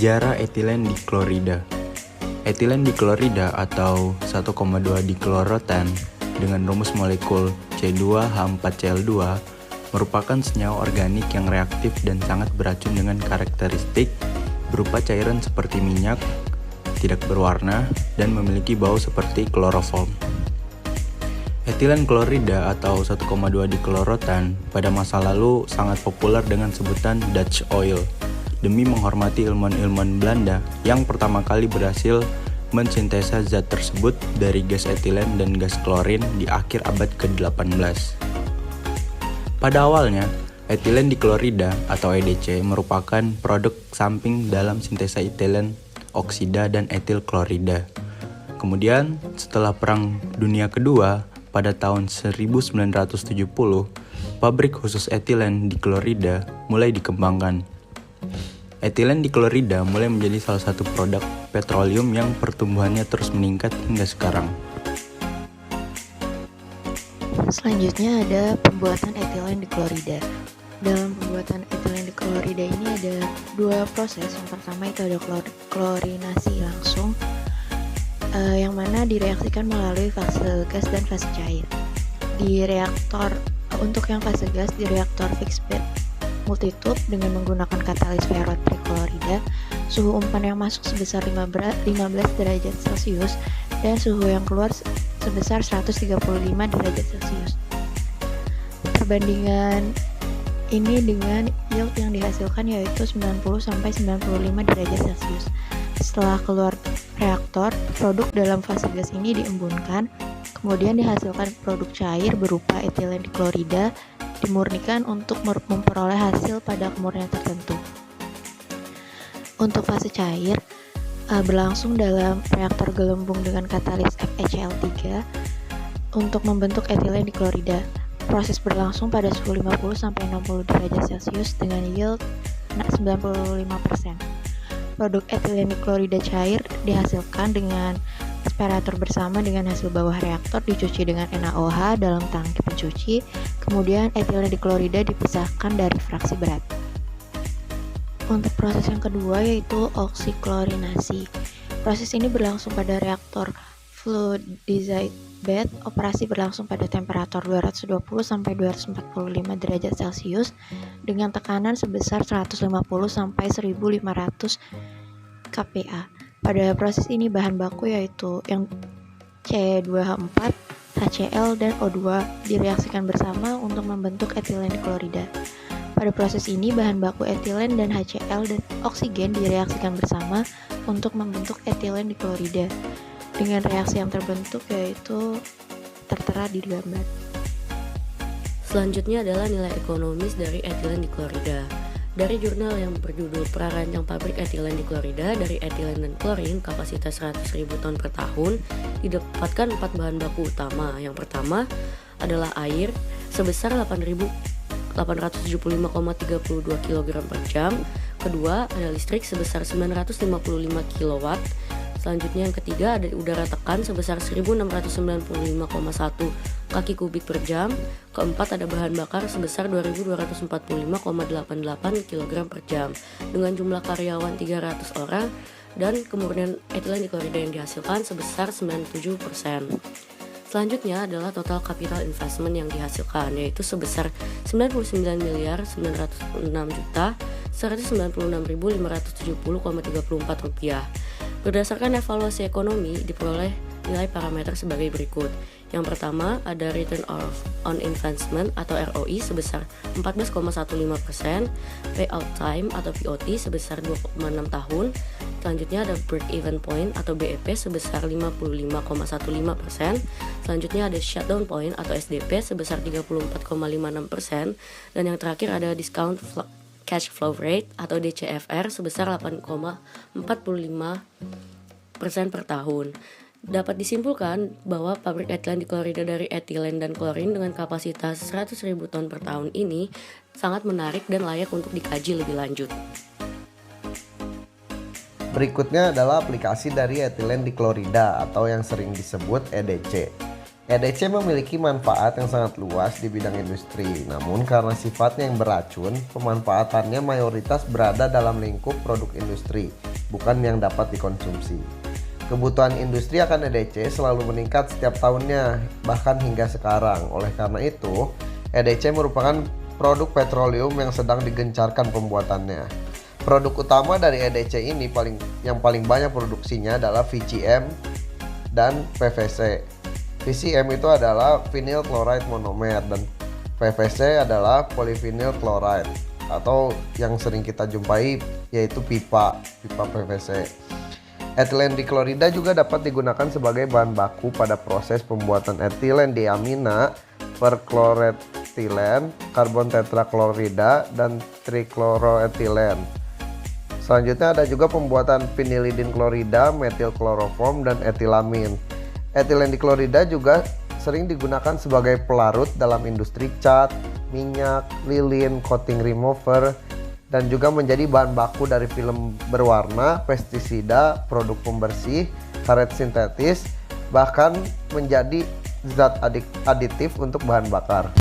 Sejarah etilen diklorida. Etilen diklorida atau 1,2 diklorotan dengan rumus molekul C2H4Cl2 merupakan senyawa organik yang reaktif dan sangat beracun dengan karakteristik berupa cairan seperti minyak, tidak berwarna, dan memiliki bau seperti kloroform. Etilen klorida atau 1,2 diklorotan pada masa lalu sangat populer dengan sebutan Dutch oil demi menghormati ilmuwan-ilmuwan Belanda yang pertama kali berhasil mensintesa zat tersebut dari gas etilen dan gas klorin di akhir abad ke-18. Pada awalnya, etilen diklorida atau EDC merupakan produk samping dalam sintesa etilen oksida dan etil klorida. Kemudian, setelah Perang Dunia Kedua pada tahun 1970, pabrik khusus etilen diklorida mulai dikembangkan. Etilen diklorida mulai menjadi salah satu produk petroleum yang pertumbuhannya terus meningkat hingga sekarang. Selanjutnya ada pembuatan etilen diklorida. Dalam pembuatan etilen diklorida ini ada dua proses. Yang pertama itu ada klorinasi langsung, yang mana direaksikan melalui fase gas dan fase cair. Di reaktor, untuk yang fase gas di reaktor fixed bed multitube dengan menggunakan katalis ferro triklorida, suhu umpan yang masuk sebesar 15 derajat Celcius dan suhu yang keluar sebesar 135 derajat Celcius. Perbandingan ini dengan yield yang dihasilkan yaitu 90-95 derajat Celcius. Setelah keluar reaktor, produk dalam fase gas ini diembunkan, kemudian dihasilkan produk cair berupa etilen diklorida, dimurnikan untuk memperoleh hasil pada kemurnian tertentu. Untuk fase cair, berlangsung dalam reaktor gelembung dengan katalis FeCl3 untuk membentuk etilen diklorida. Proses berlangsung pada suhu 50-60 derajat Celcius dengan yield 95%. Produk etilen diklorida cair dihasilkan dengan aspirator bersama dengan hasil bawah reaktor dicuci dengan NaOH dalam tangki pencuci, kemudian etilen diklorida dipisahkan dari fraksi berat. Untuk proses yang kedua yaitu oksiklorinasi. Proses ini berlangsung pada reaktor fluidized bed. Operasi berlangsung pada temperatur 220-245 derajat Celcius dengan tekanan sebesar 150-1500 kPa. Pada proses ini bahan baku yaitu yang C2H4, HCl, dan O2 direaksikan bersama untuk membentuk etilen diklorida. Pada proses ini bahan baku etilen dan HCl dan oksigen direaksikan bersama untuk membentuk etilen diklorida. Dengan reaksi yang terbentuk yaitu tertera di gambar. Selanjutnya adalah nilai ekonomis dari etilen diklorida. Dari jurnal yang berjudul Prarancang Pabrik Etilen Diklorida dari etilen dan klorin kapasitas 100.000 ton per tahun, didapatkan 4 bahan baku utama. Yang pertama adalah air sebesar 875,32 kg per jam. Kedua ada listrik sebesar 955 kW. Selanjutnya yang ketiga ada udara tekan sebesar 1695,1 kaki kubik per jam. Keempat ada bahan bakar sebesar 2245,88 kg per jam dengan jumlah karyawan 300 orang dan kemurnian etilen diklorida yang dihasilkan sebesar 97%. Selanjutnya adalah total capital investment yang dihasilkan yaitu sebesar 99.996.196.570,34 rupiah. Berdasarkan evaluasi ekonomi diperoleh nilai parameter sebagai berikut. Yang pertama ada return on investment atau ROI sebesar 14,15%, payout time atau POT sebesar 2,6 tahun. Selanjutnya ada break even point atau BEP sebesar 55,15%. Selanjutnya ada shutdown point atau SDP sebesar 34,56%. Dan yang terakhir ada discount cash flow rate atau DCFR sebesar 8,45% per tahun. Dapat disimpulkan bahwa pabrik etilen diklorida dari etilen dan klorin dengan kapasitas 100.000 ton per tahun ini sangat menarik dan layak untuk dikaji lebih lanjut. Berikutnya adalah aplikasi dari etilen diklorida atau yang sering disebut EDC. EDC memiliki manfaat yang sangat luas di bidang industri, namun karena sifatnya yang beracun, pemanfaatannya mayoritas berada dalam lingkup produk industri, bukan yang dapat dikonsumsi. Kebutuhan industri akan EDC selalu meningkat setiap tahunnya, bahkan hingga sekarang. Oleh karena itu, EDC merupakan produk petroleum yang sedang digencarkan pembuatannya. Produk utama dari EDC ini yang paling banyak produksinya adalah VCM dan PVC. VCM itu adalah vinyl chloride monomer dan PVC adalah polyvinyl chloride atau yang sering kita jumpai yaitu pipa PVC. Etilen diklorida juga dapat digunakan sebagai bahan baku pada proses pembuatan etilen diamina, perchloretilen, karbon tetraklorida, dan trikloroetilen. Selanjutnya ada juga pembuatan vinylidin klorida, metil kloroform, dan etilamin. Etilen diklorida juga sering digunakan sebagai pelarut dalam industri cat, minyak, lilin, coating remover, dan juga menjadi bahan baku dari film berwarna, pestisida, produk pembersih, karet sintetis, bahkan menjadi zat aditif untuk bahan bakar.